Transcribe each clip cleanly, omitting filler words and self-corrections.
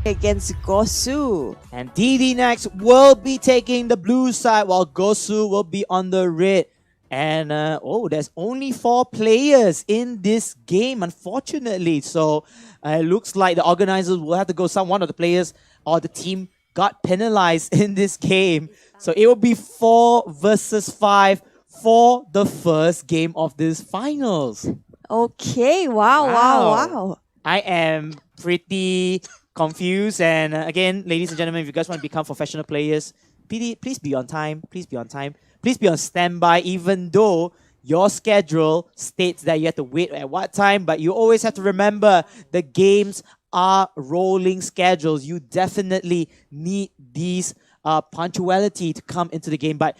against Gosu. And DDNEX will be taking the blue side while Gosu will be on the red. And there's only 4 players in this game, unfortunately. So it looks like the organizers will have to go one of the players or the team got penalized in this game. So it will be 4 versus 5 for the first game of this finals. Okay, wow. I am pretty confused. And again, ladies and gentlemen, if you guys want to become professional players, please be on time. Please be on time. Please be on standby, even though your schedule states that you have to wait at what time. But you always have to remember the games are rolling schedules. You definitely need these punctuality to come into the game. But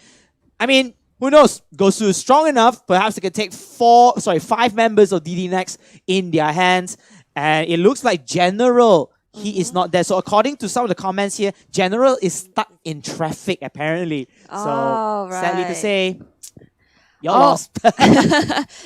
I mean, who knows? Gosu is strong enough. Perhaps they can take 5 members of DDNEX in their hands. And it looks like General, he is not there. So according to some of the comments here, General is stuck in traffic apparently. Sadly to say, you're lost.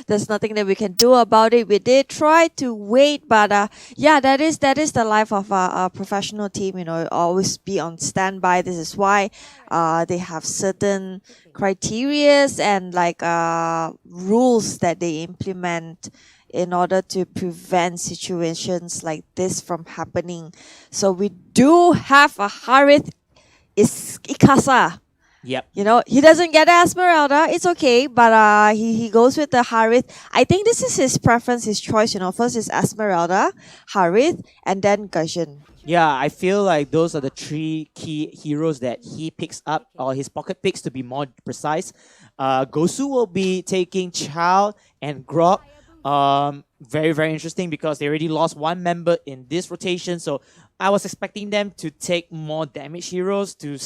There's nothing that we can do about it. We did try to wait, but that is the life of a professional team. You know, always be on standby. This is why they have certain criterias and rules that they implement in order to prevent situations like this from happening. So we do have a Harith Ikasa. Yep. You know, he doesn't get Esmeralda. It's okay, but he goes with the Harith. I think this is his preference, his choice. You know, first is Esmeralda, Harith, and then Gajan. Yeah, I feel like those are the 3 key heroes that he picks up, or his pocket picks to be more precise. Gosu will be taking Chow and Grok. Very, very interesting because they already lost 1 member in this rotation. So I was expecting them to take more damage heroes to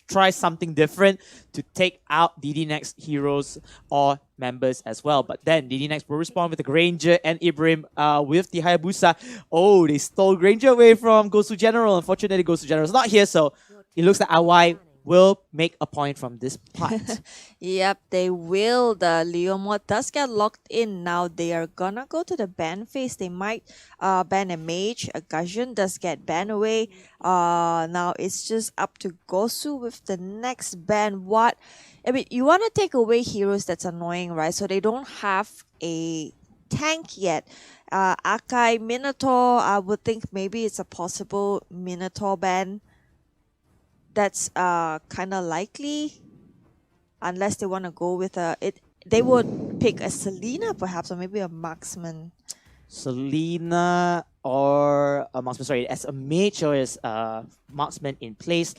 try something different to take out DDNEX heroes or members as well. But then DDNEX will respond with the Granger and Ibrahim with the Hayabusa. Oh, they stole Granger away from Gosu General. Unfortunately, Gosu General is not here, so it looks like Awai will make a point from this part. Yep, they will. The Leomord does get locked in. Now they are gonna go to the ban phase. They might ban a mage. A Gajan does get banned away. Now it's just up to Gosu with the next ban. You want to take away heroes that's annoying, right? So they don't have a tank yet. Akai, Minotaur, I would think maybe it's a possible Minotaur ban. That's kind of likely, unless they want to go with they would pick a Selena perhaps, or maybe a marksman. Selena or a marksman, sorry, as a mage or as a marksman in place.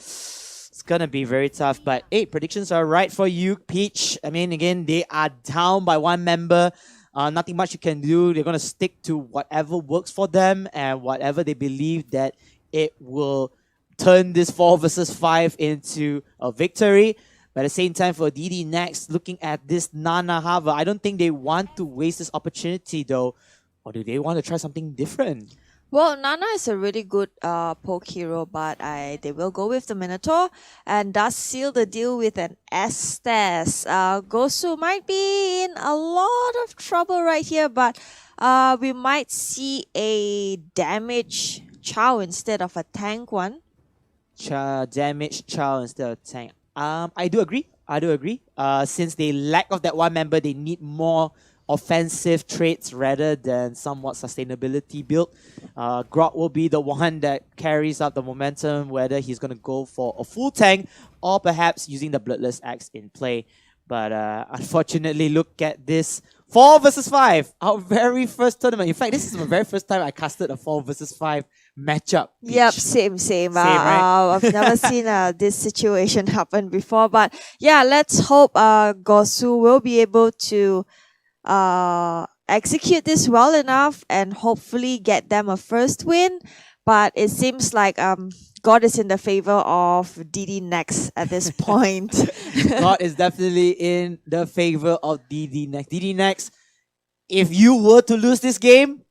It's gonna be very tough, but hey, predictions are right for you, Peach. I mean, again, they are down by 1 member. Nothing much you can do. They're gonna stick to whatever works for them and whatever they believe that it will turn this 4 versus 5 into a victory. But at the same time, for DDNEX, looking at this Nana Hava, I don't think they want to waste this opportunity though. Or do they want to try something different? Well, Nana is a really good poke hero, but they will go with the Minotaur and does seal the deal with an Estes. Gosu might be in a lot of trouble right here, but we might see a damage Chow instead of a tank one. Damage Chow instead of tank. I do agree. Since they lack of that 1 member, they need more offensive traits rather than somewhat sustainability build. Grok will be the one that carries out the momentum, whether he's going to go for a full tank or perhaps using the Bloodless Axe in play. But unfortunately, look at this. 4 versus 5, our very first tournament. In fact, this is my very first time I casted a 4 versus 5 matchup. Peach. Yep, same. Right? I've never seen this situation happen before. But yeah, let's hope Gosu will be able to execute this well enough and hopefully get them a first win. But it seems like God is in the favor of DDNEX at this point. God is definitely in the favor of DDNEX. DDNEX, if you were to lose this game,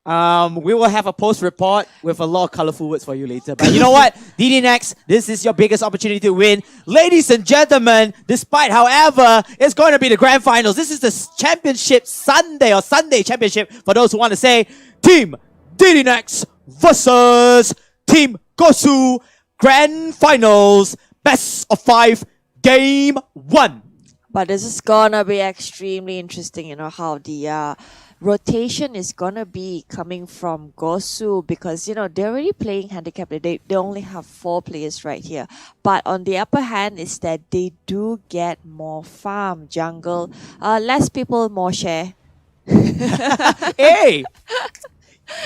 we will have a post report with a lot of colorful words for you later. But you know what? DDNEX, this is your biggest opportunity to win. Ladies and gentlemen, despite, however, it's going to be the grand finals. This is the championship Sunday championship for those who want to say Team DDNEX versus Team Gosu Grand Finals, best of 5, game 1. But this is gonna be extremely interesting, how the rotation is gonna be coming from Gosu because, they're already playing handicap. They only have 4 players right here. But on the upper hand is that they do get more farm, jungle, less people, more share. Hey!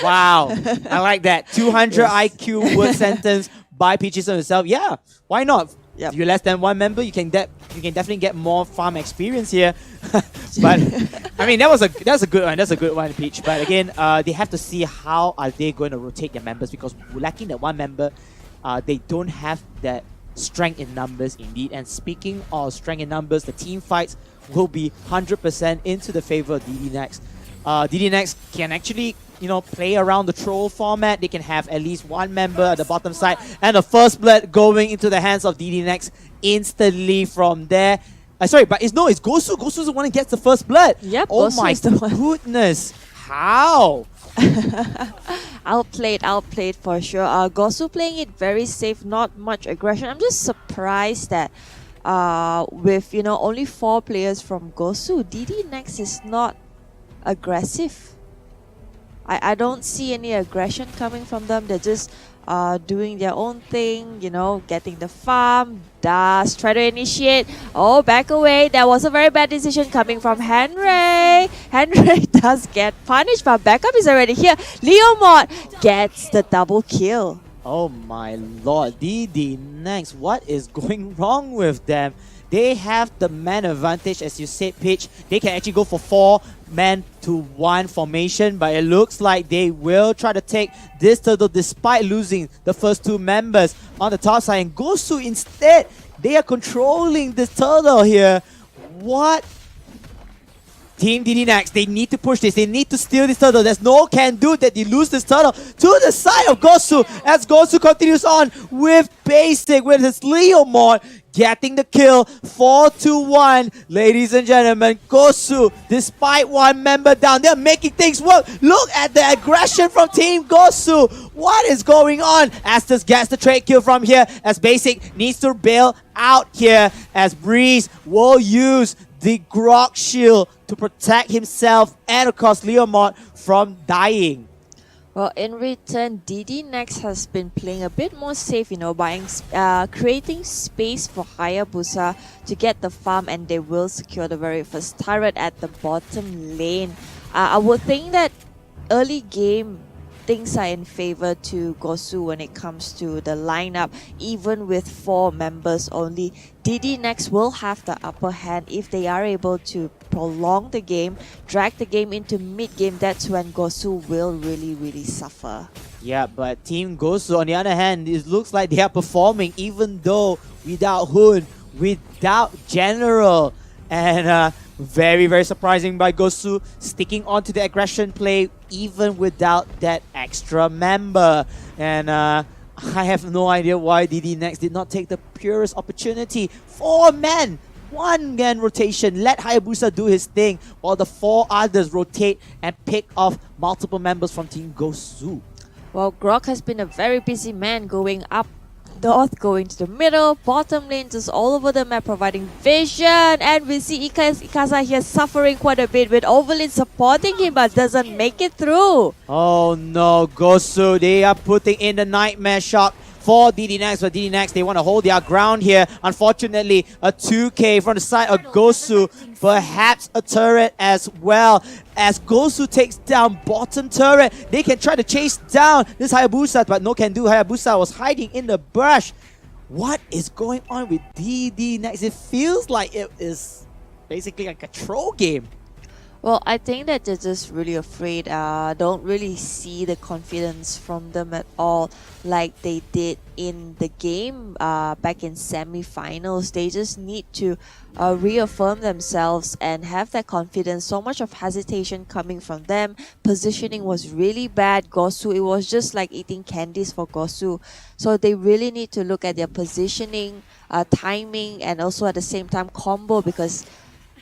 Wow, I like that. 200 Yes. IQ word sentence by Peaches on himself. Yeah, why not? Yep. If you're less than 1 member, you can definitely get more farm experience here. But I mean, that's a good one. That's a good one, Peach. But again, they have to see how are they going to rotate their members because lacking that 1 member, they don't have that strength in numbers indeed. And speaking of strength in numbers, the team fights will be 100% into the favor of DDNEX. DDNEX can actually, play around the troll format. They can have at least 1 member at the bottom side, and the first blood going into the hands of DDNEX instantly from there. Sorry, but it's Gosu. Gosu's the one who gets the first blood. Yep, Oh Gosu my is the one. goodness. How? Outplayed for sure. Gosu playing it very safe, not much aggression. I'm just surprised that with only 4 players from Gosu, DDNEX is not aggressive. I don't see any aggression coming from them. They're just doing their own thing, getting the farm, dust, try to initiate. Oh, back away. That was a very bad decision coming from Henry. Henry does get punished, but backup is already here. Leomod gets the double kill. Oh my lord, DDNEX, what is going wrong with them? They have the man advantage, as you said, Pitch. They can actually go for 4 man to 1 formation, but it looks like they will try to take this turtle despite losing the first 2 members on the top side. And Gosu instead, they are controlling this turtle here. What? Team DDNEX, they need to push this. They need to steal this turtle. There's no can do that they lose this turtle to the side of Gosu as Gosu continues on with basic with his Leomod getting the kill 4-1. Ladies and gentlemen, Gosu, despite 1 member down, they're making things work. Look at the aggression from Team Gosu. What is going on? Astus gets the trade kill from here as Basic needs to bail out here as Breeze will use the Grog Shield to protect himself and of course Leomod from dying. Well, in return, DDNEX has been playing a bit more safe, buying, creating space for Hayabusa to get the farm, and they will secure the very first turret at the bottom lane. I would think that early game, things are in favor to Gosu when it comes to the lineup, even with 4 members only. DDNEX will have the upper hand if they are able to prolong the game, drag the game into mid-game. That's when Gosu will really suffer. Yeah, but Team Gosu, on the other hand, it looks like they are performing even though without Hoon, without General. And very surprising by Gosu, sticking on to the aggression play even without that extra member. And I have no idea why DDNEX did not take the purest opportunity. 4 men, 1 man rotation. Let Hayabusa do his thing while the 4 others rotate and pick off multiple members from Team Gosu. Well, Grog has been a very busy man going up north, going to the middle, bottom lane, just all over the map, providing vision. And we see Ikaza here suffering quite a bit with Overlin supporting him, but doesn't make it through. Oh no, Gosu, they are putting in the nightmare shot for DDNEX, but DDNEX, they want to hold their ground here. Unfortunately, a 2k from the side of Gosu, perhaps a turret as well. As Gosu takes down bottom turret, they can try to chase down this Hayabusa, but no can do. Hayabusa was hiding in the brush. What is going on with DDNEX? It feels like it is basically like a troll game. Well, I think that they're just really afraid. Don't really see the confidence from them at all like they did in the game back in semi-finals. They just need to reaffirm themselves and have that confidence. So much of hesitation coming from them. Positioning was really bad. Gosu, it was just like eating candies for Gosu. So they really need to look at their positioning, timing, and also at the same time combo, because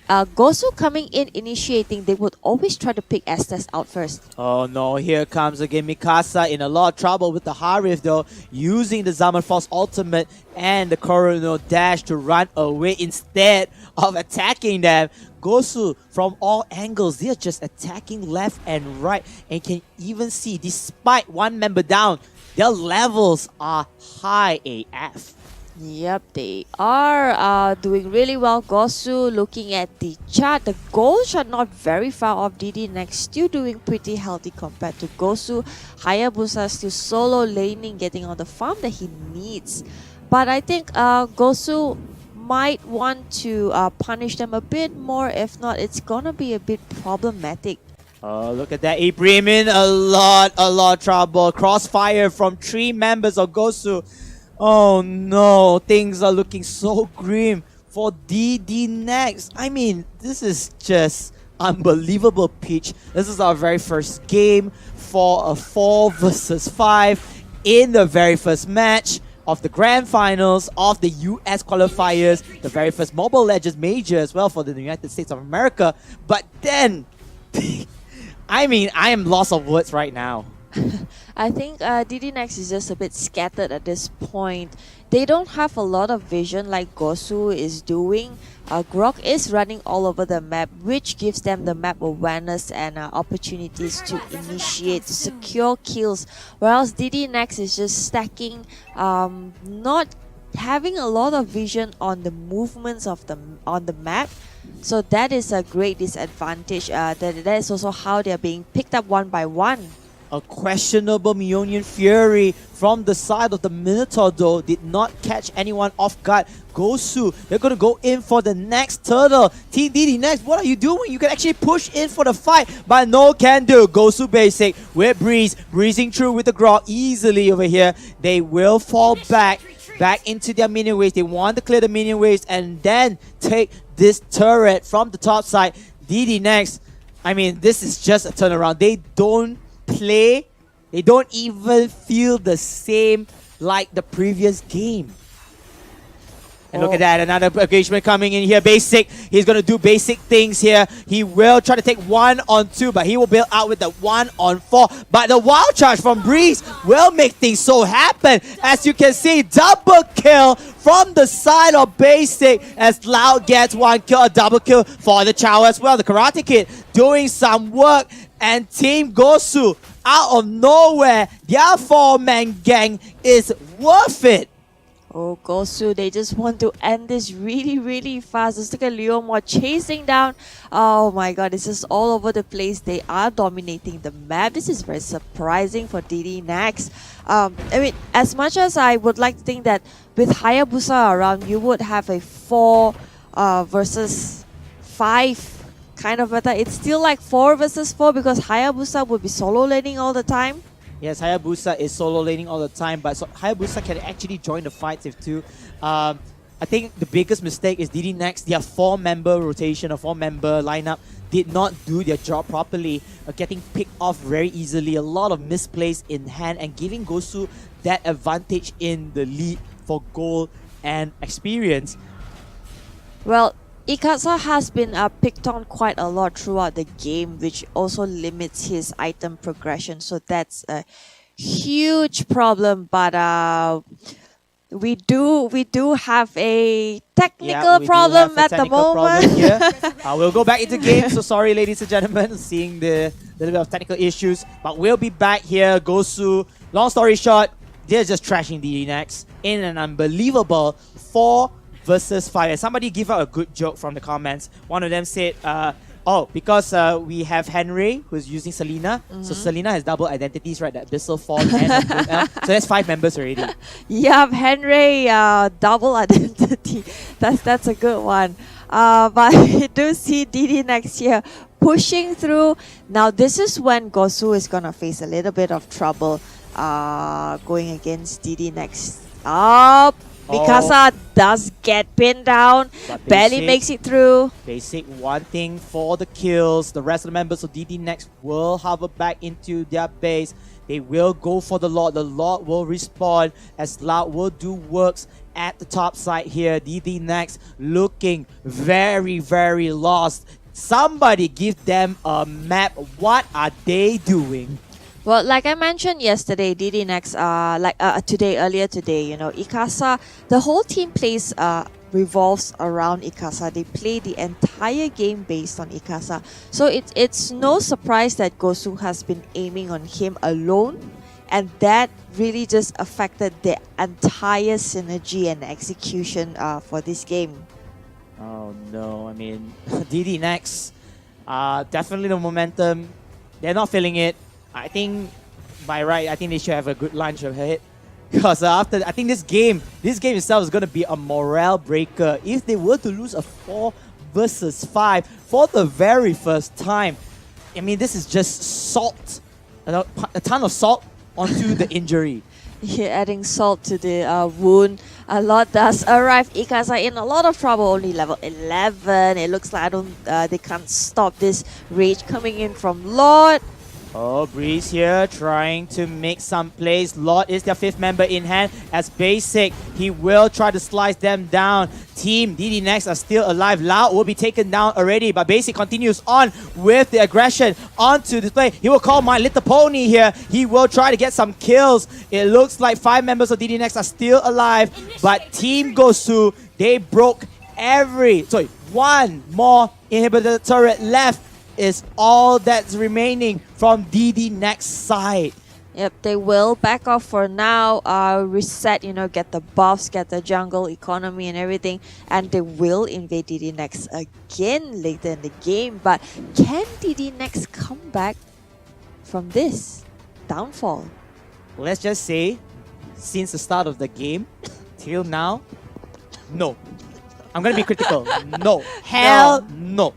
Gosu coming in initiating, they would always try to pick Estes out first. Oh no, here comes again Mikasa in a lot of trouble with the Harif though, using the Zaman Force ultimate and the Coronal Dash to run away instead of attacking them. Gosu, from all angles, they are just attacking left and right, and can even see, despite one member down, their levels are high AF. Yep, they are doing really well. Gosu, looking at the chart, the goals are not very far off. DDNEX still doing pretty healthy compared to Gosu. Hayabusa still solo laning, getting on the farm that he needs. But I think Gosu might want to punish them a bit more. If not, it's gonna be a bit problematic. Oh, look at that. He bring in a lot of trouble. Crossfire from 3 members of Gosu. Oh no, things are looking so grim for DDNEX. I mean, this is just unbelievable pitch. This is our very first game for a 4 versus 5 in the very first match of the grand finals of the US qualifiers, the very first Mobile Legends major as well for the United States of America. But then, I mean, I am lost of words right now. I think DDNEX is just a bit scattered at this point. They don't have a lot of vision like Gosu is doing. Grok is running all over the map, which gives them the map awareness and opportunities to initiate, to secure kills. Whereas DDNEX is just stacking, not having a lot of vision on the movements of on the map. So that is a great disadvantage. That is also how they are being picked up one by one. A questionable Meonian Fury from the side of the Minotaur though did not catch anyone off guard. Gosu, they're going to go in for the next turtle. Team DDNEX, what are you doing? You can actually push in for the fight, but no can do. Gosu basic with Breeze, breezing through with the Grok easily over here. They will fall back into their minion waves. They want to clear the minion waves and then take this turret from the top side. DDNEX, I mean, this is just a turnaround. They don't play, they don't even feel the same like the previous game. And look at that, another engagement coming in here. Basic, he's going to do basic things here. He will try to take 1-on-2, but he will bail out with the 1-on-4. But the wild charge from Breeze will make things so happen. As you can see, double kill from the side of Basic as Loud gets 1 kill, a double kill for the Chow as well. The Karate Kid doing some work. And Team Gosu, out of nowhere, their 4-man gang is worth it. Oh, Gosu, they just want to end this really, really fast. Let's look at Leomor chasing down. Oh my god, this is all over the place. They are dominating the map. This is very surprising for DDNEX. I mean, as much as I would like to think that with Hayabusa around, you would have a 4 versus 5 kind of meta. It's still like 4 versus 4 because Hayabusa would be solo laning all the time. Yes, Hayabusa is solo laning all the time, but Hayabusa can actually join the fights if too. I think the biggest mistake is DDNEX, their 4-member rotation, a 4-member lineup, did not do their job properly, getting picked off very easily, a lot of misplays in hand, and giving Gosu that advantage in the lead for goal and experience. Well, Ikasa has been picked on quite a lot throughout the game, which also limits his item progression. So that's a huge problem. But we do have a technical problem at the moment. Here. We'll go back into game. So sorry, ladies and gentlemen, seeing the little bit of technical issues. But we'll be back here. Gosu, long story short, they're just trashing DDNEX in an unbelievable 4 versus 5. And somebody give out a good joke from the comments. One of them said, because we have Henry who's using Selena. So Selena has double identities, right? That Abyssal Fall and Moon Elf. So that's 5 members already. Yeah, Henry, double identity. That's a good one. But you do see DDNEX here pushing through. Now this is when Gosu is gonna face a little bit of trouble going against DDNEX. Mikasa does get pinned down, barely makes it through. Basic wanting for the kills. The rest of the members of DDNEX will hover back into their base. They will go for the Lord. The Lord will respawn as Loud will do works at the top side here. DDNEX looking very, very lost. Somebody give them a map. What are they doing? Well, like I mentioned yesterday, DDNEX, earlier today, Ikasa, the whole team plays revolves around Ikasa. They play the entire game based on Ikasa. So it's no surprise that Gosu has been aiming on him alone, and that really just affected the entire synergy and execution for this game. Oh no, I mean, DDNEX, definitely the momentum, they're not feeling it. I think, by right, I think they should have a good lunch ahead. Because after, I think this game itself is going to be a morale breaker. If they were to lose a 4 versus 5 for the very first time, I mean, this is just salt, a ton of salt onto the injury. You're adding salt to the wound. A lot does arrive. Ikasa in a lot of trouble. Only level 11. It looks like they can't stop this rage coming in from Lord. Oh, Breeze here trying to make some plays. Lord is their 5th member in hand. As Basic, he will try to slice them down. Team DDNEX are still alive. Lao will be taken down already, but Basic continues on with the aggression onto display. He will call My Little Pony here. He will try to get some kills. It looks like 5 members of DDNEX are still alive, but Team Gosu, they broke one more inhibitor turret left is all that's remaining from DDNEX side. Yep, they will back off for now, reset, get the buffs, get the jungle economy and everything, and they will invade DDNEX again later in the game. But can DDNEX come back from this downfall? Let's just say, since the start of the game till now, no. I'm gonna be critical. No. Hell no.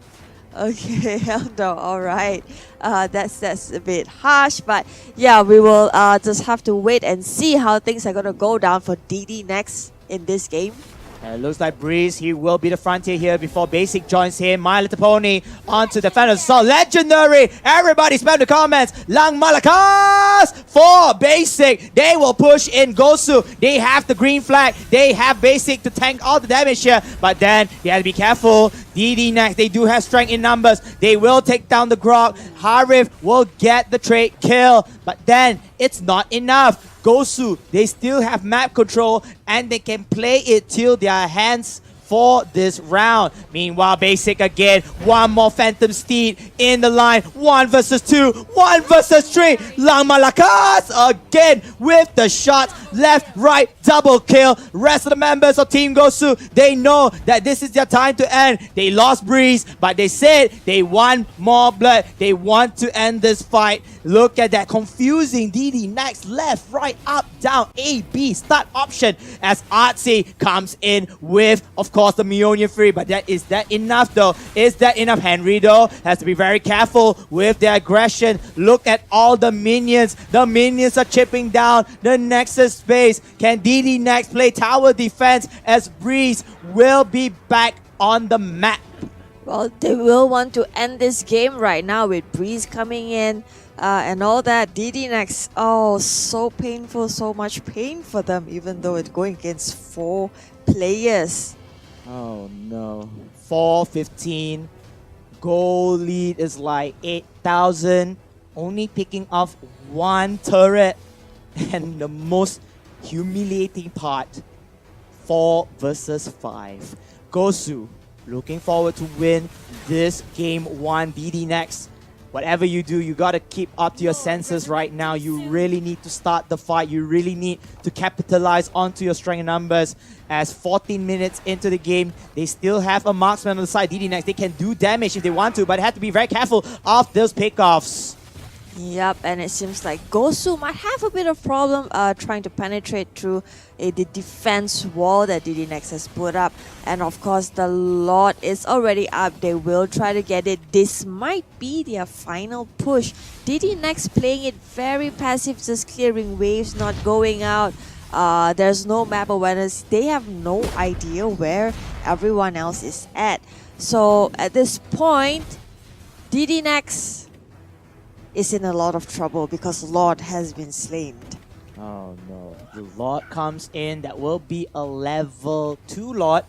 Okay, hell no, alright. That's a bit harsh, but yeah, we will just have to wait and see how things are gonna go down for DDNEX in this game. And it looks like Breeze, he will be the frontier here before Basic joins him. My Little Pony onto the Phantom Assault. Legendary! Everybody spam the comments. Lang Malakas for Basic. They will push in Gosu. They have the green flag. They have Basic to tank all the damage here. But then, you have to be careful. DDNEX, they do have strength in numbers. They will take down the Grog. Harif will get the trade kill. But then, it's not enough. Gosu, they still have map control and they can play it till their hands for this round. Meanwhile, Basic again, one more Phantom Steed in the line. 1 versus 2, 1 versus 3. Lang Malakas again with the shots. Left, right, double kill. Rest of the members of Team Gosu, they know that this is their time to end. They lost Breeze, but they said they want more blood. They want to end this fight. Look at that confusing DDNEX left, right, up, down, A, B, start option as Artsy comes in with, of course, the Meonian Fury. But is that enough though? Is that enough? Henry though has to be very careful with their aggression. Look at all the minions. The minions are chipping down the Nexus space. Can DDNEX play tower defense as Breeze will be back on the map? Well, they will want to end this game right now with Breeze coming in and all that. DDNEX, oh, so painful, so much pain for them, even though it's going against 4 players. Oh no. 4-15. Goal lead is like 8,000. Only picking off 1 turret. And the most humiliating part, 4 versus 5. Gosu looking forward to win this game 1. DDNEX, whatever you do, you gotta keep up to your senses right now. You really need to start the fight. You really need to capitalize onto your strength numbers. As 14 minutes into the game, they still have a marksman on the side. DDNEX, they can do damage if they want to, but they have to be very careful of those pickoffs. Yep, and it seems like Gosu might have a bit of problem trying to penetrate through the defense wall that DDNEX has put up. And of course, the Lord is already up. They will try to get it. This might be their final push. DDNEX playing it very passive, just clearing waves, not going out. There's no map awareness. They have no idea where everyone else is at. So at this point, DDNEX is in a lot of trouble because Lord has been slain. Oh no. The Lord comes in. That will be a level 2 Lord.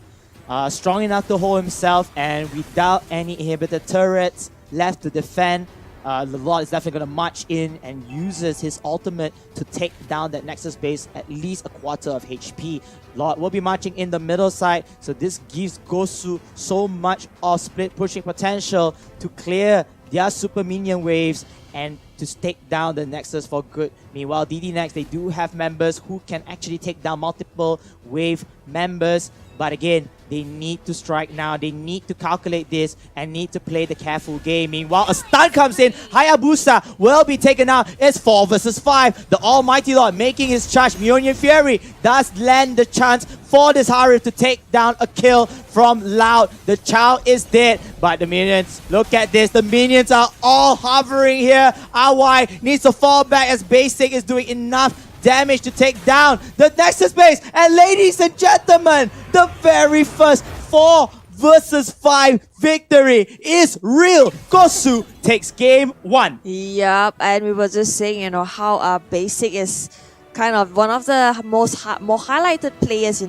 Strong enough to hold himself, and without any inhibitor turrets left to defend, the Lord is definitely going to march in and uses his ultimate to take down that Nexus base at least a quarter of HP. Lord will be marching in the middle side, so this gives Gosu so much of split pushing potential to clear their super minion waves and to take down the Nexus for good. Meanwhile, DDNEX, they do have members who can actually take down multiple wave members. But again, they need to strike now. They need to calculate this and need to play the careful game. Meanwhile, a stun comes in. Hayabusa will be taken out. It's 4 versus 5. The Almighty Lord making his charge. Mjolnir Fury does land the chance for this Harif to take down a kill from Loud. The child is dead, but the minions, look at this. The minions are all hovering here. RY needs to fall back as Basic is doing enough damage to take down the Nexus base. And ladies and gentlemen, the very first 4 versus 5 victory is real. Gosu takes game 1. Yup, and we were just saying, how Basic is kind of one of the more highlighted players.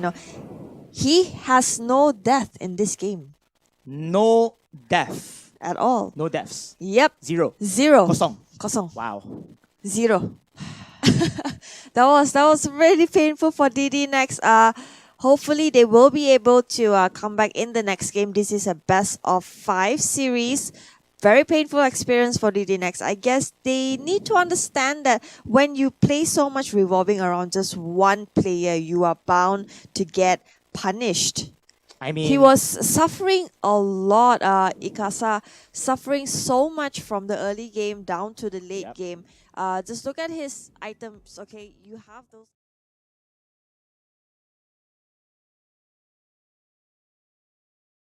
He has no death in this game No death. at all. No deaths. Yep, 0. 0. Kosong. Kosong. Wow. 0. That was really painful for DDNEX. Hopefully they will be able to come back in the next game. This is a best of 5 series. Very painful experience for DDNEX. I guess they need to understand that when you play so much revolving around just one player, you are bound to get punished. I mean, He was suffering a lot, Ikasa, suffering so much from the early game down to the late Yep. game. Just look at his items, okay? You have those.